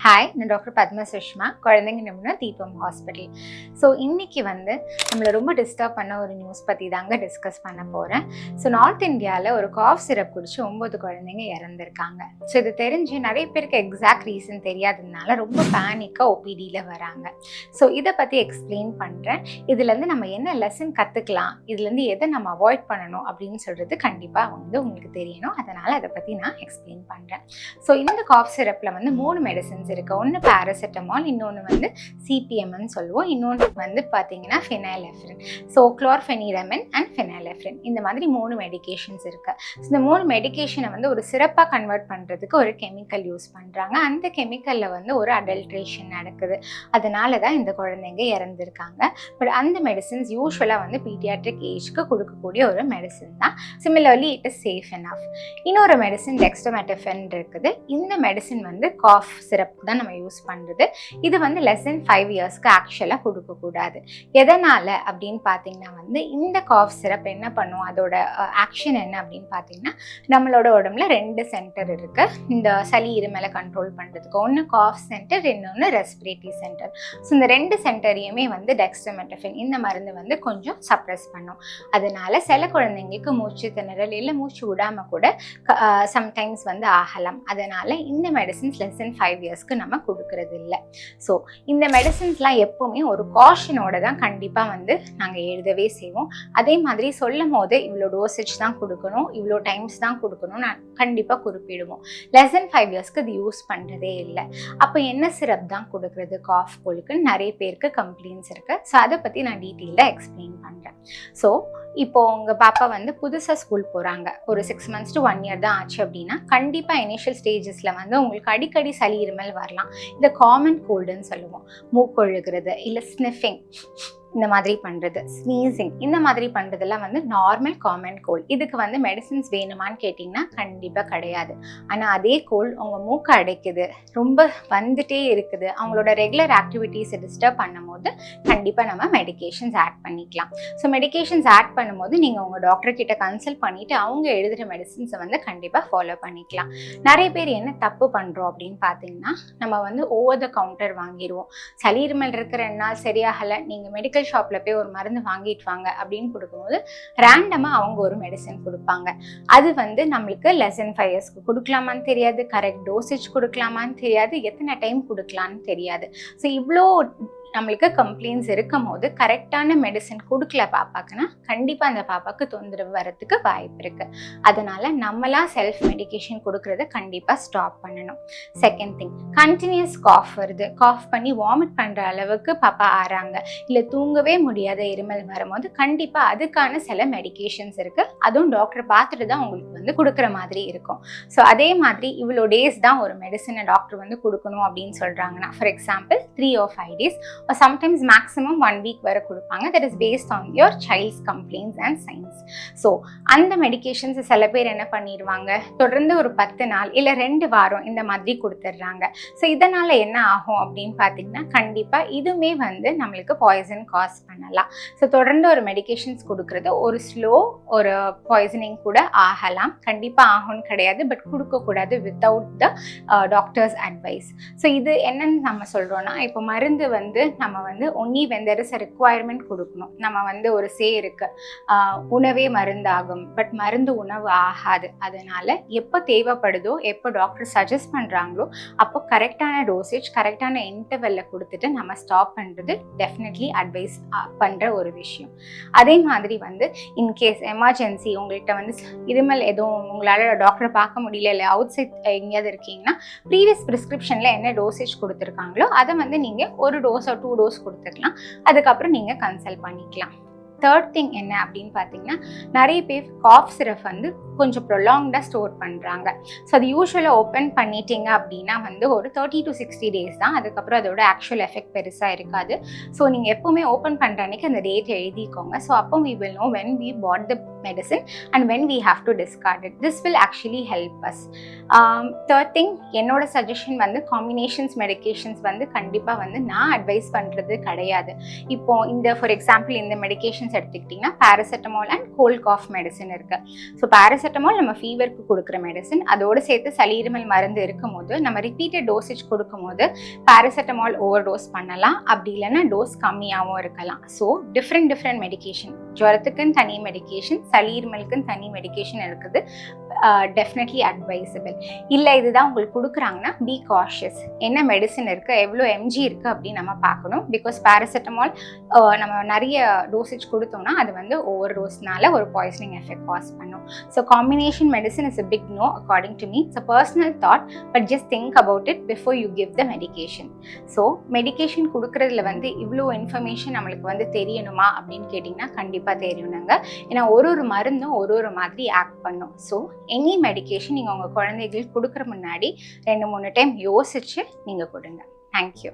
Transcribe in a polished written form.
Hi, நான் doctor Padma Sushma, குழந்தைங்க நிபுணர் தீபம் ஹாஸ்பிட்டல். ஸோ இன்றைக்கி நம்மளை ரொம்ப டிஸ்டர்ப் பண்ண ஒரு நியூஸ் பற்றி தாங்க டிஸ்கஸ் பண்ண போகிறேன். ஸோ நார்த் இந்தியாவில் ஒரு காஃப் சிரப் குடிச்சு 9 குழந்தைங்க இறந்துருக்காங்க. ஸோ இது தெரிஞ்சு நிறைய பேருக்கு எக்ஸாக்ட் ரீசன் தெரியாததுனால ரொம்ப பேனிக்காக ஓபிடியில் வராங்க. ஸோ இதை பற்றி எக்ஸ்பிளைன் பண்ணுறேன். இதுலேருந்து நம்ம என்ன லெசன் கற்றுக்கலாம், இதுலேருந்து எதை நம்ம அவாய்ட் பண்ணணும் அப்படின்னு சொல்கிறது கண்டிப்பாக உங்களுக்கு தெரியணும். அதனால் அதை பற்றி நான் எக்ஸ்பிளைன் பண்ணுறேன். ஸோ இந்த காஃப் சிரப்பில் 3 மெடிசன்ஸ் இருக்கு. ஒன்று பேராசிட்டமால், இன்னொன்று சிபிஎம்னு சொல்லுவோம், இன்னொன்று பார்த்தீங்கன்னா ஃபினைலெஃப்ரின். ஸோ குளோர்ஃபெனிரமின் அண்ட் ஃபினைலெஃப்ரின், இந்த மாதிரி 3 மெடிகேஷன்ஸ் இருக்கு. இந்த 3 மெடிகேஷனை ஒரு சிறப்பாக கன்வெர்ட் பண்ணுறதுக்கு ஒரு கெமிக்கல் யூஸ் பண்ணுறாங்க. அந்த கெமிக்கலில் ஒரு அடல்ட்ரேஷன் நடக்குது. அதனால தான் இந்த குழந்தைங்க இறந்துருக்காங்க. பட் அந்த மெடிசின்ஸ் யூஸ்வலாக பீடியாட்ரிக் ஏஜ்க்கு கொடுக்கக்கூடிய ஒரு மெடிசின் தான். Similarly it is safe enough. இன்னொரு மெடிசின் டெக்ஸ்டோமெட்டஃபென் இருக்குது. இந்த மெடிசின் காஃப் சிரப் தான் நம்ம யூஸ் பண்ணுறது. இது லெஸ் தென் 5 இயர்ஸ்க்கு ஆக்சுவலாக கொடுக்கக்கூடாது. எதனால் அப்படின்னு பார்த்தீங்கன்னா இந்த காஃப் சிரப் என்ன பண்ணும், அதோட ஆக்ஷன் என்ன அப்படின்னு பார்த்தீங்கன்னா, நம்மளோட உடம்புல 2 சென்டர் இருக்குது இந்த சளி இருமலை கண்ட்ரோல் பண்ணுறதுக்கு. ஒன்று காஃப் சென்டர், இன்னொன்று ரெஸ்பிரேட்டரி சென்டர். ஸோ இந்த 2 சென்டரையுமே டெக்ஸ்டோமெட்டஃபென் இந்த மருந்து கொஞ்சம் சப்ரஸ் பண்ணும். அதனால சில குழந்தைங்களுக்கு மூச்சு திணறல் இல்லை மூச்சு விடாமல் கூட சம்டைம்ஸ் ஆகலாம். அதனால இந்த மெடிசின்ஸ் லெஸ் தென் 5 இயர்ஸ்க்கு நம்ம கொடுக்கறது இல்லை. ஸோ இந்த மெடிசின்ஸ்லாம் எப்பவுமே ஒரு காஷனோட தான் கண்டிப்பாக நாங்கள் எழுதவே செய்வோம். அதே மாதிரி சொல்லும் போது இவ்வளோ டோசேஜ் தான் கொடுக்கணும், இவ்வளோ டைம்ஸ் தான் கொடுக்கணும் நான் கண்டிப்பாக குறிப்பிடுவோம். லெஸ் தென் 5 இயர்ஸ்க்கு இது யூஸ் பண்ணுறதே இல்லை. அப்போ என்ன சிரப் தான் கொடுக்குறது காஃப் கோலுக்குன்னு நிறைய பேருக்கு கம்ப்ளைண்ட்ஸ் இருக்குது. ஸோ அதை பற்றி நான் டீட்டெயிலாக எக்ஸ்பிளைன் பண்ணுறேன். ஸோ இப்போ உங்கள் பாப்பா புதுசாக ஸ்கூல் போகிறாங்க, ஒரு 6 months to 1 year தான் ஆச்சு அப்படின்னா கண்டிப்பாக இனிஷியல் ஸ்டேஜஸில் உங்களுக்கு அடிக்கடி சளி இருமல் வரலாம். இந்த காமன் கோல்டுன்னு சொல்லுவோம். மூக்கொழுகிறது இல்லை ஸ்னிஃபிங் இந்த மாதிரி பண்ணுறது, ஸ்னீசிங் இந்த மாதிரி பண்ணுறதெல்லாம் நார்மல் காமன் கோல்ட். இதுக்கு மெடிசின்ஸ் வேணுமான்னு கேட்டிங்கன்னா கண்டிப்பாக கிடையாது. ஆனால் அதே கோல்ட் உங்கள் மூக்கை அடைக்குது, ரொம்ப வந்துட்டே இருக்குது, அவங்களோட ரெகுலர் ஆக்டிவிட்டீஸை டிஸ்டர்ப் பண்ணும்போது கண்டிப்பாக நம்ம மெடிகேஷன்ஸ் ஆட் பண்ணிக்கலாம். ஸோ மெடிகேஷன்ஸ் ஆட் பண்ணும்போது நீங்கள் உங்கள் டாக்டர்கிட்ட கன்சல்ட் பண்ணிவிட்டு அவங்க எழுதுகிற மெடிசின்ஸை கண்டிப்பாக ஃபாலோ பண்ணிக்கலாம். நிறைய பேர் என்ன தப்பு பண்ணுறோம் அப்படின்னு பார்த்தீங்கன்னா, நம்ம ஓவர் த கவுண்டர் வாங்கிடுவோம். சளி இருமல் இருக்கிற 2 நாள் சரியாகலை, நீங்கள் மெடிக்கல் ஷாப்ல போய் ஒரு மருந்து வாங்கிட்டு வாங்க அப்படின்னு கொடுக்கும்போது ரேண்டமா அவங்க ஒரு மெடிசன் கொடுப்பாங்க. அது நம்மளுக்கு லெஸ் தென் 5 இயர்ஸ்க்கு கொடுக்கலாமான்னு தெரியாது, கரெக்ட் டோசேஜ் கொடுக்கலாமான்னு தெரியாது, எத்தனை டைம் கொடுக்கலான்னு தெரியாது. ஸோ இவ்வளோ நம்மளுக்கு கம்ப்ளைண்ட்ஸ் இருக்கும் போது கரெக்டான மெடிசன் கொடுக்கல பாப்பாக்குன்னா கண்டிப்பாக அந்த பாப்பாவுக்கு தொந்தரவு வரத்துக்கு வாய்ப்பு இருக்குது. அதனால் நம்மளாம் செல்ஃப் மெடிகேஷன் கொடுக்குறத கண்டிப்பாக ஸ்டாப் பண்ணணும். செகண்ட் திங், கண்டினியூஸ் காஃப் வருது, காஃப் பண்ணி வாமிட் பண்ணுற அளவுக்கு பாப்பா ஆறாங்க, இல்லை தூங்கவே முடியாத இருமல் வரும்போது கண்டிப்பாக அதுக்கான சில மெடிகேஷன்ஸ் இருக்குது. அதுவும் டாக்டர் பார்த்துட்டு தான் உங்களுக்கு கொடுக்குற மாதிரி இருக்கும். ஸோ அதே மாதிரி இவ்வளோ டேஸ் தான் ஒரு மெடிசனை டாக்டர் கொடுக்கணும் அப்படின்னு சொல்கிறாங்கன்னா, for example 3 or 5 days or sometimes maximum 1 week வரை கொடுப்பாங்க. that is based on your child's complaints and signs. So அந்த மெடிகேஷன்ஸ் சில பேர் என்ன பண்ணிடுவாங்க, தொடர்ந்து ஒரு 10 நாள் இல்லை 2 வாரம் இந்த மாதிரி கொடுத்துட்றாங்க. ஸோ இதனால் என்ன ஆகும் அப்படின்னு பார்த்தீங்கன்னா, கண்டிப்பாக இதுவுமே நம்மளுக்கு பாய்சன் காஸ் பண்ணலாம். ஸோ தொடர்ந்து ஒரு மெடிகேஷன்ஸ் கொடுக்குறது ஒரு ஸ்லோ ஒரு பாய்சனிங் கூட ஆகலாம். கண்டிப்பாக ஆகும்னு கிடையாது, பட் கொடுக்கக்கூடாது without the doctors advice. So இது என்னன்னு நம்ம சொல்கிறோன்னா, இப்போ மருந்து நம்ம only when there is a requirement கொடுக்கணும். நம்ம ஒரு சே இருக்கு, உணவே மருந்தாகும், பட் மருந்து உணவு ஆகாது. அதனால எப்போ தேவைப்படுதோ, எப்போ டாக்டர் சஜஸ்ட் பண்ணுறாங்களோ அப்போ கரெக்டான டோசேஜ் கரெக்டான இன்டர்வெல்ல கொடுத்துட்டு நம்ம ஸ்டாப் பண்ணுறது டெஃபினெட்லி அட்வைஸ் பண்ணுற ஒரு விஷயம். அதே மாதிரி இன்கேஸ் எமர்ஜென்சி உங்கள்கிட்ட இருமல் எதுவும் உங்களால் டாக்டரை பார்க்க முடியல, இல்லை அவுட் சைட் எங்கேயாவது இருக்கீங்கன்னா ப்ரீவியஸ் ப்ரிஸ்கிரிப்ஷனில் என்ன டோசேஜ் கொடுத்துருக்காங்களோ அதை நீங்கள் ஒரு டோஸ் or 2 டோஸ் கொடுத்துக்கலாம். அதுக்கப்புறம் நீங்கள் கன்சல்ட் பண்ணிக்கலாம். தேர்ட் திங் என்ன அப்படின்னு பார்த்தீங்கன்னா, நிறைய பேர் காஃப் சிரப் கொஞ்சம் ப்ரொலாங்டாக ஸ்டோர் பண்ணுறாங்க. ஸோ அது யூஸ்வலாக ஓப்பன் பண்ணிட்டீங்க அப்படின்னா ஒரு 30 to 60 days தான். அதுக்கப்புறம் அதோட ஆக்சுவல் எஃபெக்ட் பெருசாக இருக்காது. ஸோ நீங்கள் எப்போவுமே ஓப்பன் பண்ணுற அன்றைக்கி அந்த டேட் எழுதிக்கோங்க. ஸோ அப்போ we will know when we bought the medicine and when we have to discard it. This will actually help us. Third thing, என்னோட சஜஷன் காம்பினேஷன்ஸ் மெடிகேஷன்ஸ் கண்டிப்பாக நான் அட்வைஸ் பண்ணுறது கிடையாது. இப்போ இந்த ஃபார் எக்ஸாம்பிள் இந்த மெடிகேஷன்ஸ் மெடிசன்ஸ் எடுத்துக்கிட்டிங்கன்னா paracetamol and cold cough medicine இருக்குது. ஸோ பேராசிட்டமால் நம்ம ஃபீவருக்கு கொடுக்குற மெடிசன், அதோடு சேர்த்து சளி இருமல் மருந்து இருக்கும் போது நம்ம ரிப்பீட்டட் டோசேஜ் கொடுக்கும்போது பேராசிட்டமால் ஓவர் டோஸ் பண்ணலாம், அப்படி இல்லைன்னா டோஸ் கம்மியாகவும் இருக்கலாம். ஸோ டிஃப்ரெண்ட் மெடிகேஷன், ஜுரத்துக்குன்னு தனி மெடிகேஷன், சளி இருமலுக்குன்னு தனி மெடிகேஷன் இருக்குது. Definitely advisable. இல்லை இதுதான் உங்களுக்கு கொடுக்குறாங்கன்னா பி காஷியஸ், என்ன மெடிசன் இருக்குது, எவ்வளோ எம்ஜி இருக்குது அப்படின்னு நம்ம பார்க்கணும். பிகாஸ் பேராசிட்டமால் நம்ம நிறைய டோசேஜ் கொடுத்தோம்னா அது வந்து ஓவர் டோஸ்னால ஒரு பாய்சனிங் எஃபெக்ட் காஸ் பண்ணும். So combination medicine is a big no according to me. It's a personal thought, but just think about it before you give the medication. So medication கொடுக்குறதுல வந்து இவ்வளோ information நம்மளுக்கு வந்து தெரியணுமா அப்படின்னு கேட்டிங்கன்னா கண்டிப்பாக தெரியணுங்க. ஏன்னா ஒரு மருந்தும் ஒரு மாதிரி ஆக்ட் பண்ணும். ஸோ எனி மெடிகேஷன் நீங்கள் உங்கள் குழந்தைகளுக்கு கொடுக்குற முன்னாடி 2-3 டைம் யோசிச்சு நீங்கள் கொடுங்க. தேங்க்யூ.